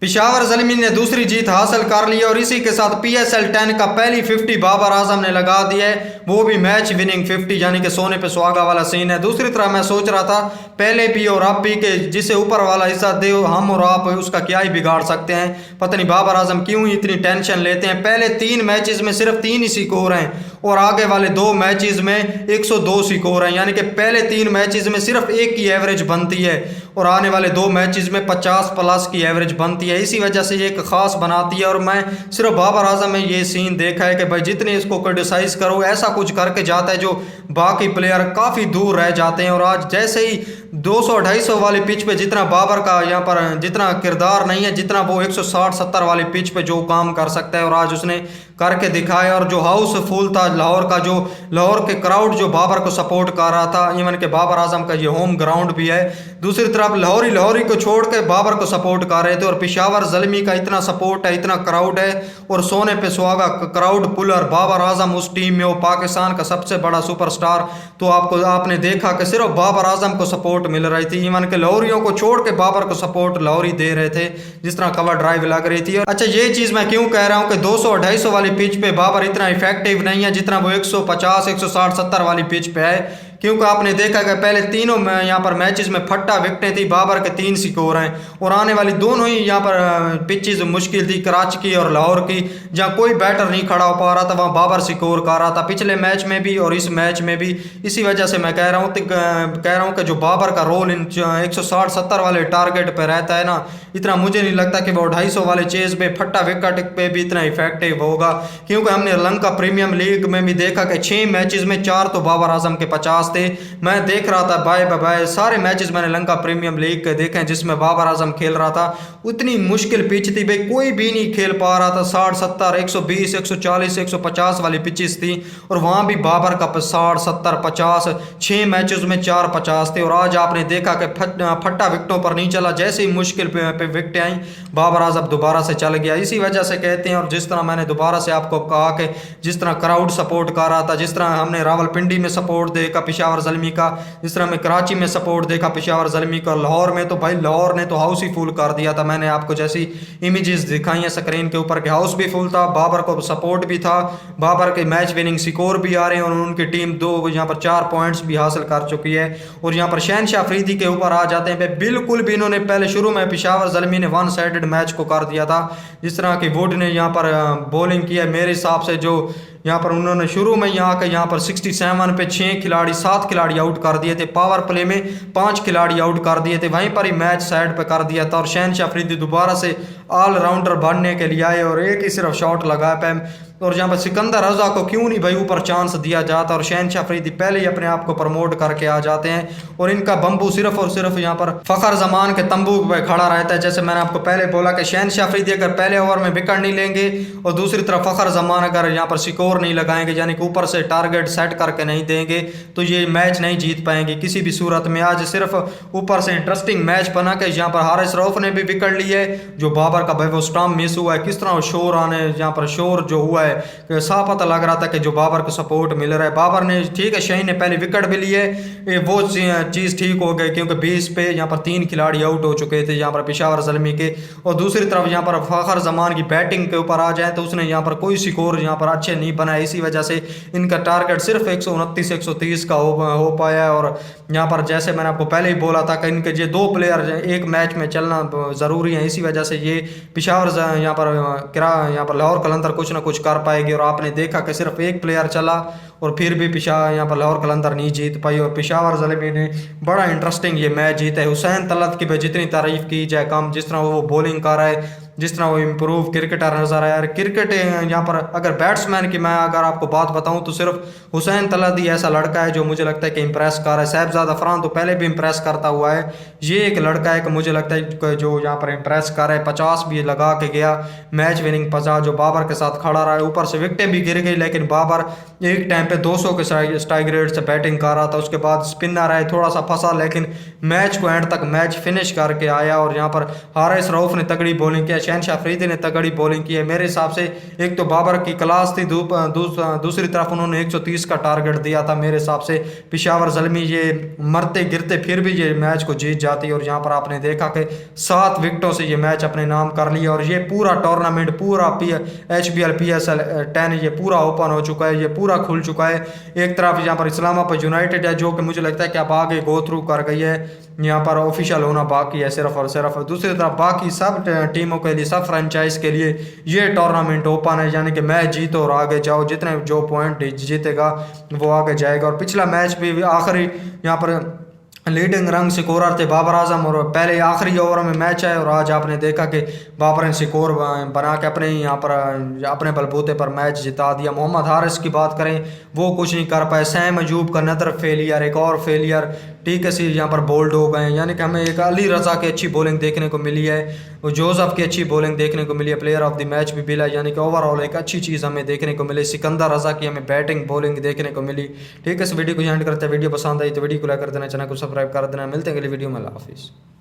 पेशावर ज़ल्मी ने दूसरी जीत हासिल कर ली और इसी के साथ PSL 10 का पहली 50 बाबर आजम ने लगा दी है, वो भी मैच विनिंग 50, यानी कि सोने पे सुहागा वाला सीन है। दूसरी तरफ मैं सोच रहा था पहले भी और अब भी कि जिसे ऊपर वाला हिस्सा दे हम और आप उसका क्या ही बिगाड़ सकते हैं। पता नहीं बाबर आजम क्यों ही इतनी टेंशन लेते हैं। पहले 3 मैचेस में सिर्फ 3 ही स्कोर हैं और आगे वाले 2 मैचेस में 102 स्कोर हैं, यानी कि पहले 3 मैचेस में सिर्फ 1 की एवरेज बनती है और आने वाले 2 मैचेस में 50 प्लस की एवरेज बनती है। इसी वजह से ये एक खास बनाती है और मैं सिर्फ बाबर आजम में ये सीन देखा है कि भाई जितने इसको क्रिटिसाइज करो ऐसा कुछ करके जाता है जो बाकी प्लेयर काफ़ी दूर रह जाते हैं। और आज जैसे ही 200-250 वाली पिच पे जितना बाबर का यहाँ पर जितना किरदार नहीं है, जितना वो 160-70 वाली पिच पे जो काम कर सकता है और आज उसने करके दिखाया। और जो हाउसफुल था लाहौर का, जो लाहौर के क्राउड जो बाबर को सपोर्ट कर रहा था, इवन के बाबर आजम का ये होम ग्राउंड भी है। दूसरी तरफ लाहौरी को छोड़ के बाबर को सपोर्ट कर रहे थे और पेशावर ज़ल्मी का इतना सपोर्ट है, इतना क्राउड है और सोने पे सुहागा क्राउड पुलर बाबर आजम उस टीम में, वो पाकिस्तान का सबसे बड़ा सुपरस्टार। तो आपने देखा कि सिर्फ बाबर आजम को सपोर्ट मिल रही थी, इवन के लाहौरियों को छोड़ के बाबर को सपोर्ट लाहौरी दे रहे थे जिस तरह कवर ड्राइव लग रही थी। अच्छा, ये चीज़ मैं क्यों कह रहा हूँ कि 200-250 वाली पिच पे बाबर इतना इफेक्टिव नहीं है जितना वो 150-160-70 वाली पिच पे है, क्योंकि आपने देखा कि पहले तीनों में यहाँ पर मैचेस में फट्टा विकटें थी, बाबर के 3 स्कोर हैं और आने वाली दोनों ही यहाँ पर पिचेस मुश्किल थी, कराची की और लाहौर की, जहाँ कोई बैटर नहीं खड़ा हो पा रहा था वहाँ बाबर स्कोर कर रहा था पिछले मैच में भी और इस मैच में भी। इसी वजह से मैं कह रहा हूँ कि जो बाबर का रोल इन 160-70 वाले टारगेट पर रहता है ना, इतना मुझे नहीं लगता कि वो 250 वाले चेज पे फट्टा विकेट पे भी इतना इफेक्टिव होगा। क्योंकि हमने लंका प्रीमियम लीग में भी देखा कि 6 मैचेस में 4 तो बाबर आजम के 50 थे। मैं देख रहा था बाय बाय सारे मैचेस मैंने लंका प्रीमियम लीग के देखे हैं जिसमें बाबर आजम खेल रहा था। उतनी मुश्किल पिच थी भाई, कोई भी नहीं खेल पा रहा था। 60-70 120 140 150 वाली पिचेस थी और वहां भी बाबर का 60-70-50 6 मैचेस में 4 50 थे। और आज आपने देखा कि फट्टा विकटों पर नहीं चला, जैसे ही मुश्किल पे विकटें आई बाबर आजम दोबारा से चल गया। इसी वजह से कहते हैं, और जिस तरह मैंने दोबारा से आपको कहा कि जिस तरह क्राउड सपोर्ट कर रहा था, जिस तरह हमने रावलपिंडी में सपोर्ट देखा पेशावर ज़ल्मी का, जिस तरह मैं कराची में सपोर्ट देखा पेशावर ज़ल्मी का, लाहौर में तो भाई लाहौर ने तो हाउस ही फुल कर दिया था। मैंने आपको जैसी इमेजेस दिखाई हैं स्क्रीन के ऊपर के हाउस भी फुल था, बाबर को सपोर्ट भी था, बाबर के मैच विनिंग स्कोर भी आ रहे हैं और उनकी टीम 2 यहाँ पर 4 पॉइंट्स भी हासिल कर चुकी है। और यहाँ पर शहनशाह अफरीदी के ऊपर आ जाते हैं, बिल्कुल भी इन्होंने पहले शुरू में पेशावर ज़ल्मी ने 1 साइडेड मैच को कर दिया था। जिस तरह की वुड ने यहाँ पर बॉलिंग किया, मेरे हिसाब से जो यहाँ पर उन्होंने शुरू में यहाँ पर 67 पे 7 खिलाड़ी आउट कर दिए थे, पावर प्ले में 5 खिलाड़ी आउट कर दिए थे, वहीं पर ही मैच साइड पे कर दिया था। और शहनशाह अफरीदी दोबारा से ऑलराउंडर बनने के लिए आए और एक ही सिर्फ शॉट लगाया पैम। और जहाँ पर सिकंदर रजा को क्यों नहीं भाई ऊपर चांस दिया जाता, और शहनशाह अफरीदी पहले ही अपने आप को प्रमोट करके आ जाते हैं और इनका बम्बू सिर्फ और सिर्फ यहाँ पर फखर जमान के तंबू पे खड़ा रहता है। जैसे मैंने आपको पहले बोला कि शहनशाह अफरीदी अगर पहले ओवर में विकेट नहीं लेंगे और दूसरी तरफ फखर जमान अगर यहाँ पर स्कोर नहीं लगाएंगे, यानी कि ऊपर से टारगेट सेट करके नहीं देंगे, तो ये मैच नहीं जीत पाएंगे किसी भी सूरत में। आज सिर्फ ऊपर से इंटरेस्टिंग मैच बना के यहाँ पर हारिस रऊफ ने भी विकेट ली है, जो बाबर का भाई वो स्टंप मिस हुआ है, किस तरह शोर आने यहाँ पर शोर जो हुआ है साफ पता लग रहा था कि जो बाबर को सपोर्ट मिल रहा है। बाबर ने ठीक है, शाहीन ने पहले विकेट भी लिए, वो चीज़ ठीक हो गई क्योंकि 20 पे यहाँ पर 3 खिलाड़ी आउट हो चुके थे यहाँ पर पेशावर ज़ल्मी के। और दूसरी तरफ यहाँ पर फखर जमान की बैटिंग के ऊपर आ जाए तो उसने यहाँ पर कोई स्कोर यहाँ पर अच्छे नहीं बनाए, इसी वजह से इनका टारगेट सिर्फ 129 130 का हो पाया। और यहाँ पर जैसे मैंने आपको पहले ही बोला था कि इनके ये 2 प्लेयर एक मैच में चलना ज़रूरी है, इसी वजह से ये पेशावर यहाँ पर लाहौर कलंदर कुछ ना कुछ कर पाएगी। और आपने देखा कि सिर्फ 1 प्लेयर चला और फिर भी यहाँ पर लाहौर कलंदर नहीं जीत पाई और पेशावर ज़ल्मी ने बड़ा इंटरेस्टिंग ये मैच जीता है। हुसैन तलत की जितनी तारीफ की जाए कम, जिस तरह वो बॉलिंग कर रहा है, जिस तरह वो इम्प्रूव क्रिकेटर नजर आया। क्रिकेट यहाँ पर अगर बैट्समैन की मैं अगर आपको बात बताऊं तो सिर्फ हुसैन तलत ही ऐसा लड़का है जो मुझे लगता है कि इम्प्रेस कर रहा है। साहिबजादा फरहान तो पहले भी इम्प्रेस करता हुआ है, ये एक लड़का है कि मुझे लगता है जो यहाँ पर इम्प्रेस कर रहा है। 50 भी लगा के गया, मैच विनिंग 50 जो बाबर के साथ खड़ा रहा है, ऊपर से विकटें भी गिर गई, लेकिन बाबर एक टाइम पे 200 के स्ट्राइक रेट से बैटिंग कर रहा था। उसके बाद स्पिनर आए, थोड़ा सा फंसा, लेकिन मैच को एंड तक मैच फिनिश करके आया। और यहाँ पर हारिस रऊफ ने तगड़ी बॉलिंग किया, शहनशाह अफरीदी ने तगड़ी बॉलिंग की है मेरे हिसाब से। एक तो बाबर की क्लास थी, दूसरी तरफ उन्होंने 130 का टारगेट दिया था मेरे हिसाब से। पेशावर ज़ल्मी ये मरते गिरते फिर भी ये मैच को जीत जाती है और यहाँ पर आपने देखा कि 7 विकेटों से ये मैच अपने नाम कर लिया और ये पूरा टूर्नामेंट पूरा HBL PSL 10 ये पूरा ओपन हो चुका है, ये पूरा खुल चुका है। एक तरफ यहाँ पर इस्लामाबाद यूनाइटेड है जो कि मुझे लगता है कि अब आगे गो थ्रू कर गई है, यहाँ पर ऑफिशियल होना बाकी है सिर्फ और सिर्फ। दूसरी तरफ बाकी सब टीमों के लिए, सब फ्रेंचाइज के लिए ये टूर्नामेंट ओपन है, यानी कि मैच जीतो और आगे जाओ, जितने जो पॉइंट जीतेगा वो आगे जाएगा। और पिछला मैच भी आखिरी यहाँ पर लीडिंग रंग स्कोरर थे बाबर आजम और पहले आखिरी ओवर में मैच है और आज आपने देखा कि बाबर ने स्कोर बना के अपने यहाँ पर अपने बलबूते पर मैच जिता दिया। मोहम्मद हारिस की बात करें वो कुछ नहीं कर पाए। सैम अयूब का नदर फेलियर, एक और फेलियर, TKC यहाँ पर बोल्ड हो गए। यानी कि हमें एक अली रज़ा की अच्छी बॉलिंग देखने को मिली है, जोसेफ की अच्छी बॉलिंग देखने को मिली है, प्लेयर ऑफ द मैच भी मिला, यानी कि ओवरऑल एक अच्छी चीज़ हमें देखने को मिली। सिकंदर रज़ा की हमें बैटिंग बॉलिंग देखने को मिली। ठीक है, इस वीडियो को एंड करते हैं। वीडियो पसंद आई तो वीडियो को लाइक कर देना, चैनल को सब्सक्राइब कर देना। मिलते हैं अगली वीडियो में। अल्लाह हाफिज़।